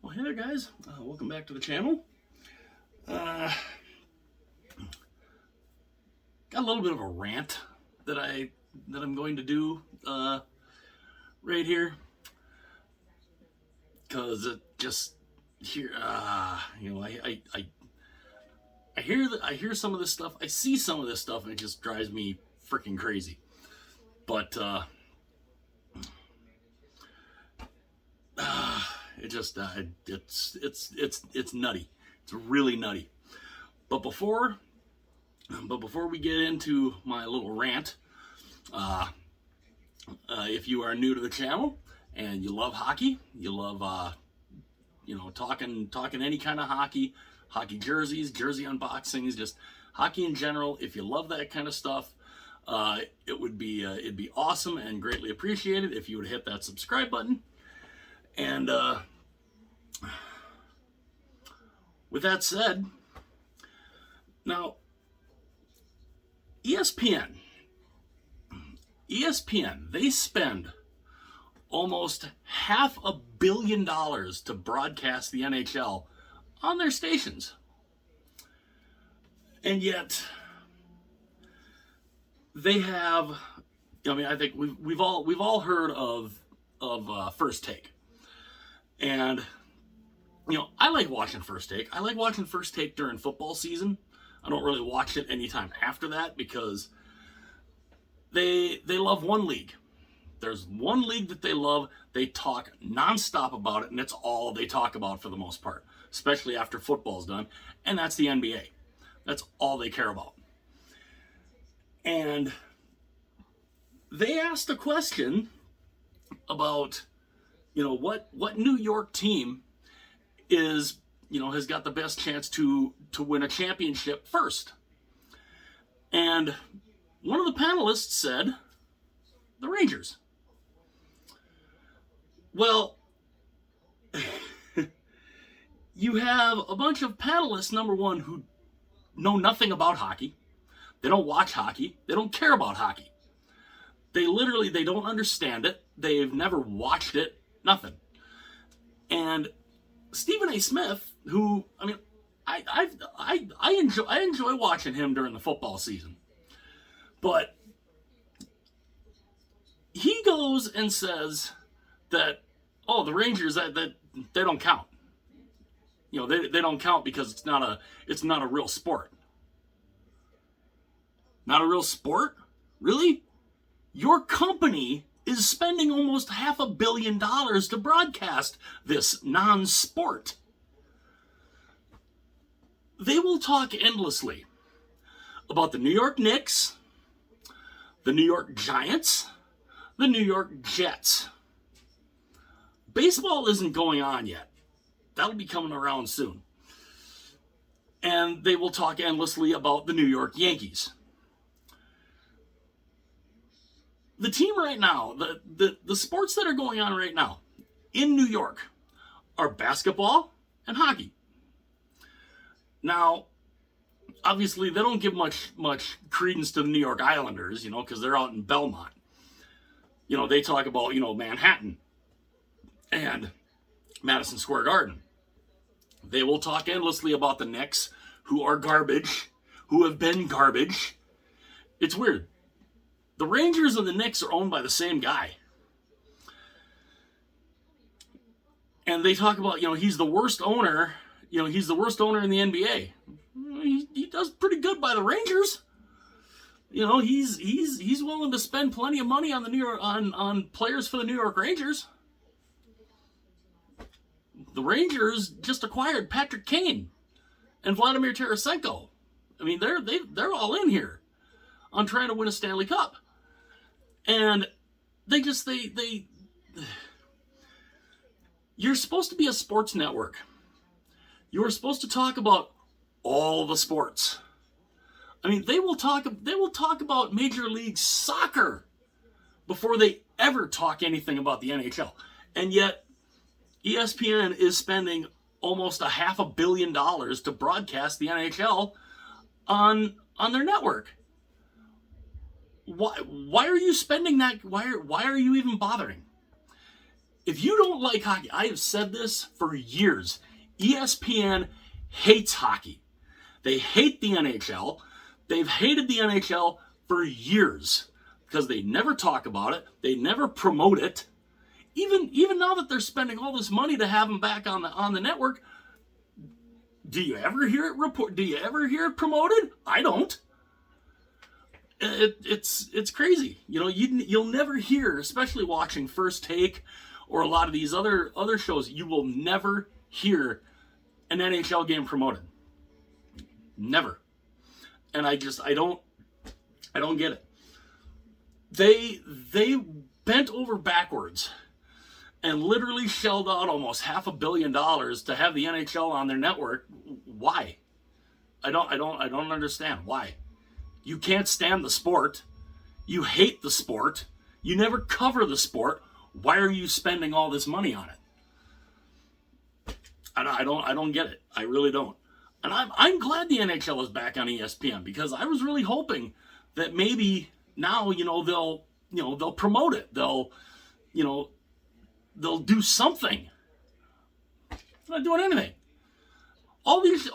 Well, hey there, guys. Welcome back to the channel. Got a little bit of a rant that I'm going to do right here, because it just here I hear some of this stuff, I see some of this stuff, and it just drives me freaking crazy. But it just it's nutty. It's really nutty. But before we get into my little rant, if you are new to the channel and you love hockey, you love talking any kind of hockey jerseys, jersey unboxings, just hockey in general. If you love that kind of stuff, it'd be awesome and greatly appreciated if you would hit that subscribe button. And with that said, now ESPN, they spend almost $500 million to broadcast the NHL on their stations. And yet they have, I think we've all heard of First Take. And I like watching First Take. I like watching First Take during football season. I don't really watch it anytime after that, because they love one league. There's one league that they love. They talk nonstop about it, and it's all they talk about for the most part, especially after football's done, and that's the NBA. That's all they care about. And they asked a question about, what New York team is, has got the best chance to win a championship first. And one of the panelists said, the Rangers. Well, you have a bunch of panelists, number one, who know nothing about hockey. They don't watch hockey. They don't care about hockey. They don't understand it. They've never watched it. Nothing. And Stephen A. Smith, who, I enjoy watching him during the football season. But he goes and says that, the Rangers, that they don't count. They don't count because it's not a real sport. Not a real sport? Really? Your company is spending almost $500 million to broadcast this non-sport. They will talk endlessly about the New York Knicks, the New York Giants, the New York Jets. Baseball isn't going on yet. That'll be coming around soon. And they will talk endlessly about the New York Yankees. The team right now, the sports that are going on right now in New York are basketball and hockey. Now, obviously, they don't give much credence to the New York Islanders, because they're out in Belmont. They talk about, Manhattan and Madison Square Garden. They will talk endlessly about the Knicks, who are garbage, who have been garbage. It's weird. The Rangers and the Knicks are owned by the same guy. And they talk about, he's the worst owner, he's the worst owner in the NBA. He does pretty good by the Rangers. He's willing to spend plenty of money on the New York on players for the New York Rangers. The Rangers just acquired Patrick Kane and Vladimir Tarasenko. They're all in here on trying to win a Stanley Cup. And you're supposed to be a sports network. You are supposed to talk about all the sports. They will talk about Major League Soccer before they ever talk anything about the NHL. And yet ESPN is spending almost $500 million to broadcast the NHL on their network. Why are you spending that? Why are you even bothering? If you don't like hockey, I have said this for years. ESPN hates hockey. They hate the NHL. They've hated the NHL for years because they never talk about it. They never promote it. Even now that they're spending all this money to have them back on the network, do you ever hear it report? Do you ever hear it promoted? I don't. It's crazy. You know, you'll never hear, especially watching First Take or a lot of these other shows, you will never hear an NHL game promoted. Never. And I don't get it. They bent over backwards and literally shelled out almost $500 million to have the NHL on their network. Why? I don't understand why. You can't stand the sport. You hate the sport. You never cover the sport. Why are you spending all this money on it? I don't get it. I really don't. And I'm glad the NHL is back on ESPN because I was really hoping that maybe now, they'll promote it. They'll do something. They're not doing anything. All these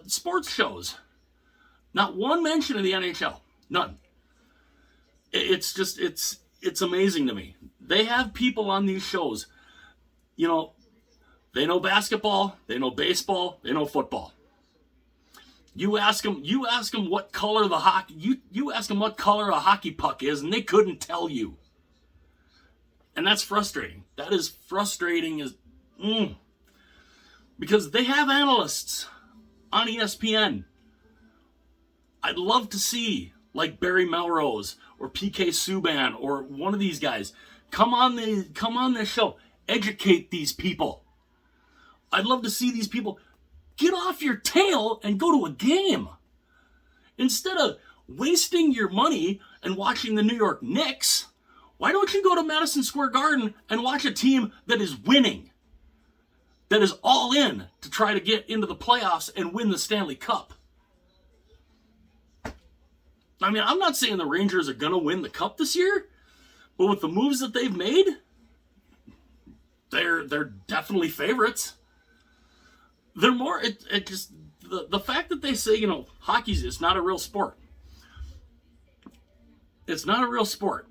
sports shows. Not one mention of the NHL. None. It's amazing to me. They have people on these shows. They know basketball, they know baseball, they know football. You ask them what color the hockey. You ask them what color a hockey puck is, and they couldn't tell you. And that's frustrating. That is frustrating because they have analysts on ESPN. I'd love to see like Barry Melrose or PK Subban or one of these guys come on this show, educate these people. I'd love to see these people get off your tail and go to a game instead of wasting your money and watching the New York Knicks. Why don't you go to Madison Square Garden and watch a team that is winning, that is all in to try to get into the playoffs and win the Stanley Cup? I mean, I'm not saying the Rangers are going to win the Cup this year, but with the moves that they've made, they're definitely favorites. They're more, the fact that they say, hockey's, it's not a real sport. It's not a real sport.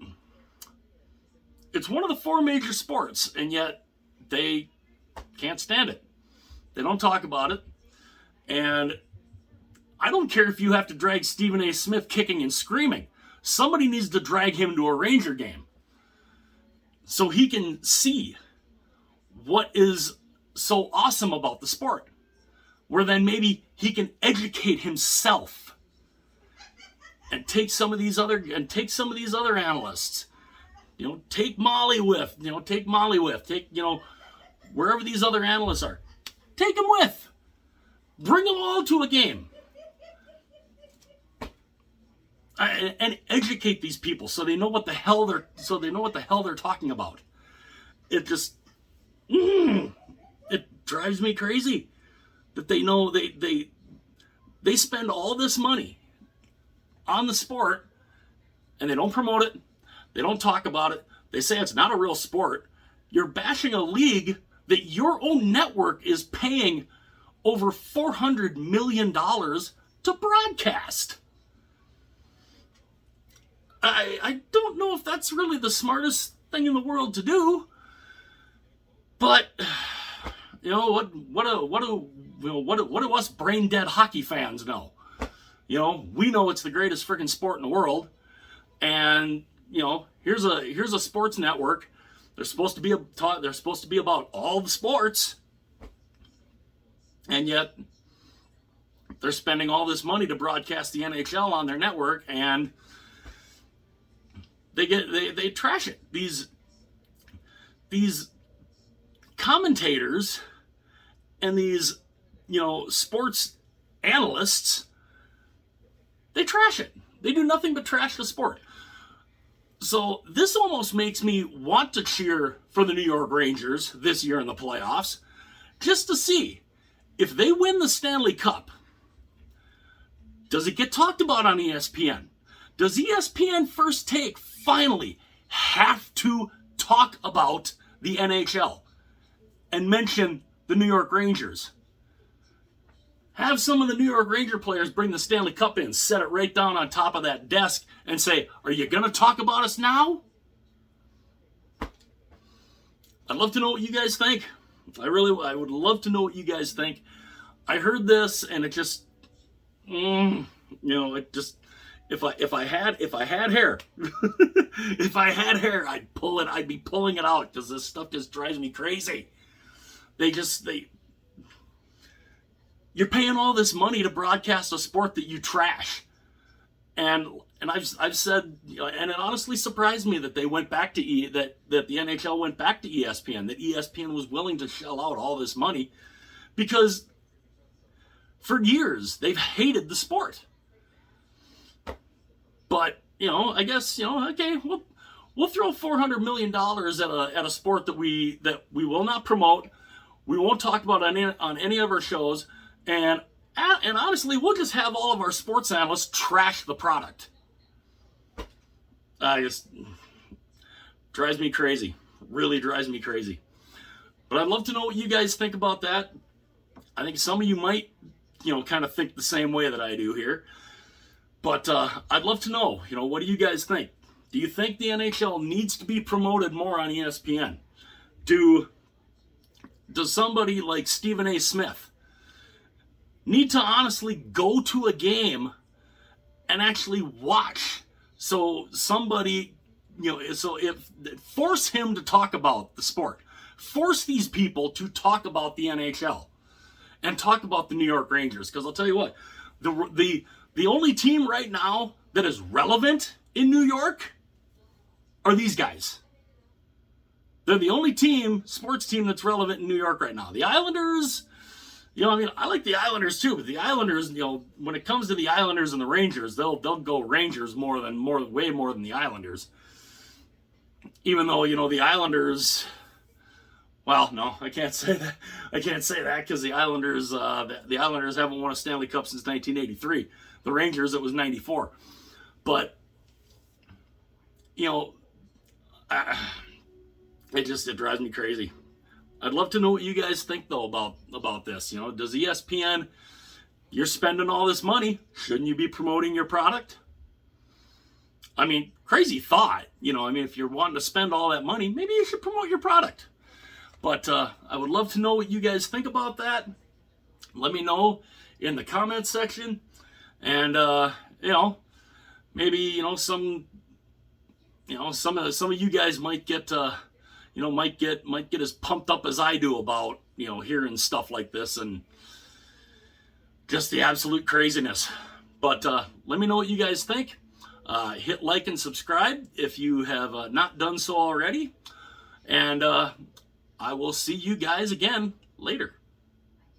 It's one of the 4 major sports, and yet they can't stand it. They don't talk about it. And I don't care if you have to drag Stephen A. Smith kicking and screaming. Somebody needs to drag him to a Ranger game so he can see what is so awesome about the sport, where then maybe he can educate himself and take some of these other analysts. Take Molly-Whiff, take wherever these other analysts are. Take them with. Bring them all to a game. And educate these people so they know what the hell they're talking about. It just it drives me crazy that they know they spend all this money on the sport and they don't promote it. They don't talk about it. They say it's not a real sport. You're bashing a league that your own network is paying over $400 million to broadcast. I don't know if that's really the smartest thing in the world to do, but what do us brain dead hockey fans know? We know it's the greatest freaking sport in the world, and here's a sports network. They're supposed to be about all the sports, and yet they're spending all this money to broadcast the NHL on their network, and they trash it. These commentators and these sports analysts, they trash it. They do nothing but trash the sport. So this almost makes me want to cheer for the New York Rangers this year in the playoffs, just to see if they win the Stanley Cup. Does it get talked about on ESPN? Does ESPN First Take finally have to talk about the NHL and mention the New York Rangers. Have some of the New York Ranger players bring the Stanley Cup in, set it right down on top of that desk, and say, are you going to talk about us now? I'd love to know what you guys think. I would love to know what you guys think. I heard this, and it just, it just, if I had hair, if I had hair, I'd be pulling it out, because this stuff just drives me crazy. You're paying all this money to broadcast a sport that you trash. And I've said, and it honestly surprised me that they went back to that the NHL went back to ESPN, that ESPN was willing to shell out all this money, because for years they've hated the sport. But I guess okay, we'll throw $400 million at a sport that we will not promote, we won't talk about on any of our shows, and honestly, we'll just have all of our sports analysts trash the product. Just drives me crazy. Really drives me crazy. But I'd love to know what you guys think about that. I think some of you might, kind of think the same way that I do here. But I'd love to know, what do you guys think? Do you think the NHL needs to be promoted more on ESPN? Does somebody like Stephen A. Smith need to honestly go to a game and actually watch? So somebody, force him to talk about the sport. Force these people to talk about the NHL and talk about the New York Rangers. Because I'll tell you what, the only team right now that is relevant in New York are these guys. They're the only sports team that's relevant in New York right now. The Islanders, I like the Islanders too, but the Islanders, when it comes to the Islanders and the Rangers, they'll go Rangers way more than the Islanders. Even though, the Islanders, well, no, I can't say that. I can't say that because the Islanders haven't won a Stanley Cup since 1983. The Rangers, it was 94. But, it drives me crazy. I'd love to know what you guys think, though, about this. Does ESPN, you're spending all this money, shouldn't you be promoting your product? I mean, crazy thought. If you're wanting to spend all that money, maybe you should promote your product. But I would love to know what you guys think about that. Let me know in the comments section. And, maybe, some of you guys might get... might get as pumped up as I do about, hearing stuff like this and just the absolute craziness. But let me know what you guys think. Hit like and subscribe if you have not done so already. And I will see you guys again later.